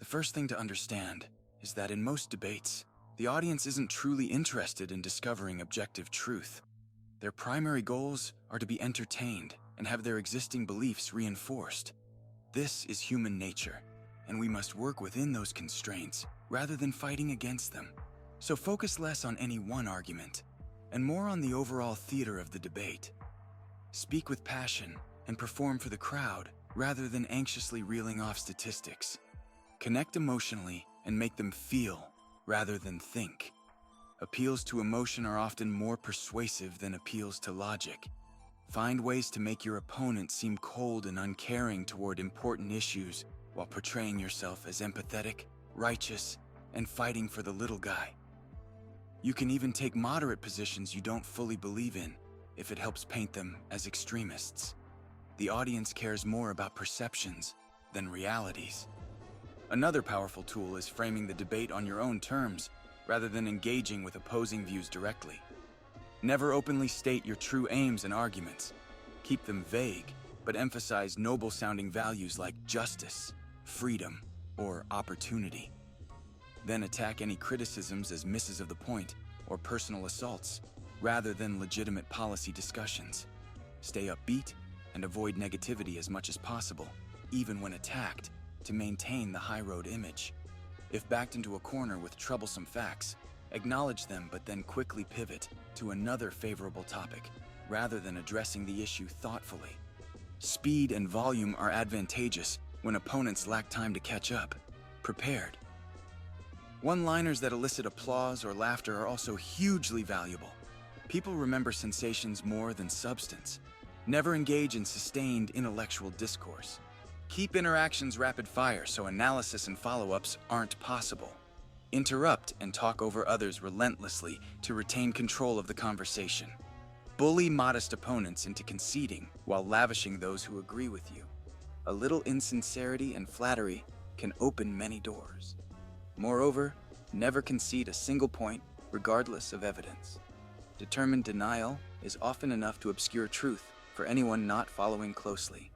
first thing to understand is that in most debates, the audience isn't truly interested in discovering objective truth. Their primary goals are to be entertained and have their existing beliefs reinforced. This is human nature, and we must work within those constraints rather than fighting against them. So focus less on any one argument and more on the overall theater of the debate. Speak with passion and perform for the crowd rather than anxiously reeling off statistics. Connect emotionally and make them feel rather than think. Appeals to emotion are often more persuasive than appeals to logic. Find ways to make your opponent seem cold and uncaring toward important issues while portraying yourself as empathetic, righteous, and fighting for the little guy. You can even take moderate positions you don't fully believe in if it helps paint them as extremists. The audience cares more about perceptions than realities. Another powerful tool is framing the debate on your own terms rather than engaging with opposing views directly. Never openly state your true aims and arguments. Keep them vague, but emphasize noble-sounding values like justice, freedom, or opportunity. Then attack any criticisms as misses of the point or personal assaults, rather than legitimate policy discussions. Stay upbeat and avoid negativity as much as possible, even when attacked, to maintain the high road image. If backed into a corner with troublesome facts, acknowledge them but then quickly pivot to another favorable topic, rather than addressing the issue thoughtfully. Speed and volume are advantageous when opponents lack time to catch up. Prepared. One-liners that elicit applause or laughter are also hugely valuable. People remember sensations more than substance. Never engage in sustained intellectual discourse. Keep interactions rapid fire so analysis and follow-ups aren't possible. Interrupt and talk over others relentlessly to retain control of the conversation. Bully modest opponents into conceding while lavishing those who agree with you. A little insincerity and flattery can open many doors. Moreover, never concede a single point regardless of evidence. Determined denial is often enough to obscure truth for anyone not following closely.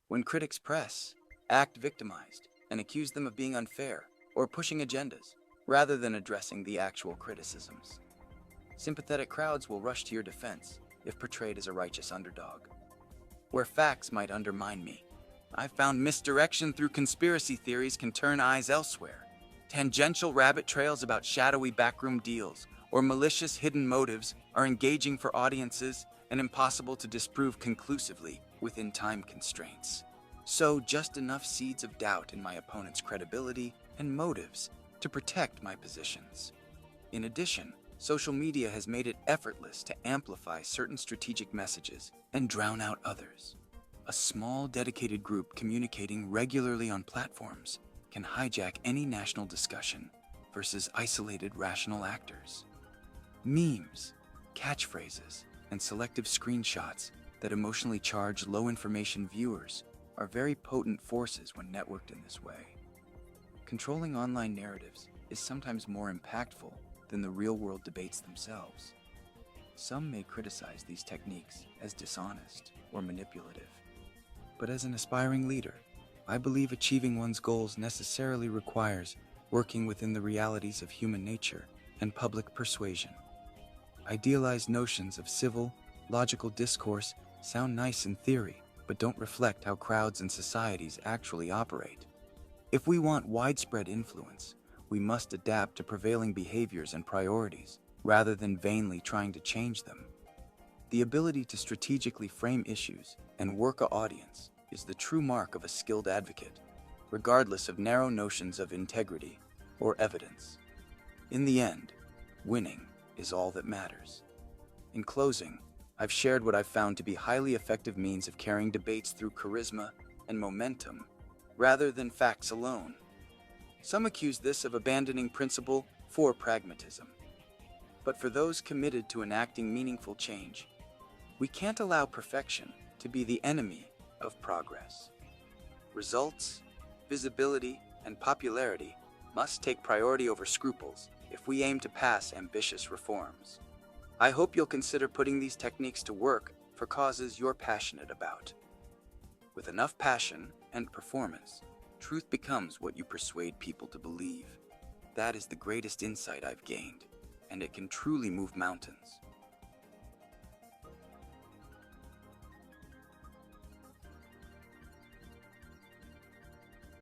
When critics press, act victimized and accuse them of being unfair or pushing agendas, rather than addressing the actual criticisms. Sympathetic crowds will rush to your defense if portrayed as a righteous underdog. Where facts might undermine me, I've found misdirection through conspiracy theories can turn eyes elsewhere. Tangential rabbit trails about shadowy backroom deals or malicious hidden motives are engaging for audiences and impossible to disprove conclusively within time constraints. Sow just enough seeds of doubt in my opponent's credibility and motives to protect my positions. In addition, social media has made it effortless to amplify certain strategic messages and drown out others. A small, dedicated group communicating regularly on platforms can hijack any national discussion versus isolated rational actors. Memes, catchphrases, and selective screenshots that emotionally charge low-information viewers are very potent forces when networked in this way. Controlling online narratives is sometimes more impactful than the real-world debates themselves. Some may criticize these techniques as dishonest or manipulative. But as an aspiring leader, I believe achieving one's goals necessarily requires working within the realities of human nature and public persuasion. Idealized notions of civil, logical discourse sound nice in theory, but don't reflect how crowds and societies actually operate. If we want widespread influence, we must adapt to prevailing behaviors and priorities, rather than vainly trying to change them. The ability to strategically frame issues and work an audience is the true mark of a skilled advocate, regardless of narrow notions of integrity or evidence. In the end, winning is all that matters. In closing, I've shared what I've found to be highly effective means of carrying debates through charisma and momentum, rather than facts alone. Some accuse this of abandoning principle for pragmatism. But for those committed to enacting meaningful change, we can't allow perfection to be the enemy of progress. Results, visibility, and popularity must take priority over scruples if we aim to pass ambitious reforms. I hope you'll consider putting these techniques to work for causes you're passionate about. With enough passion and performance, Truth becomes what you persuade people to believe. That is the greatest insight I've gained, and it can truly move mountains.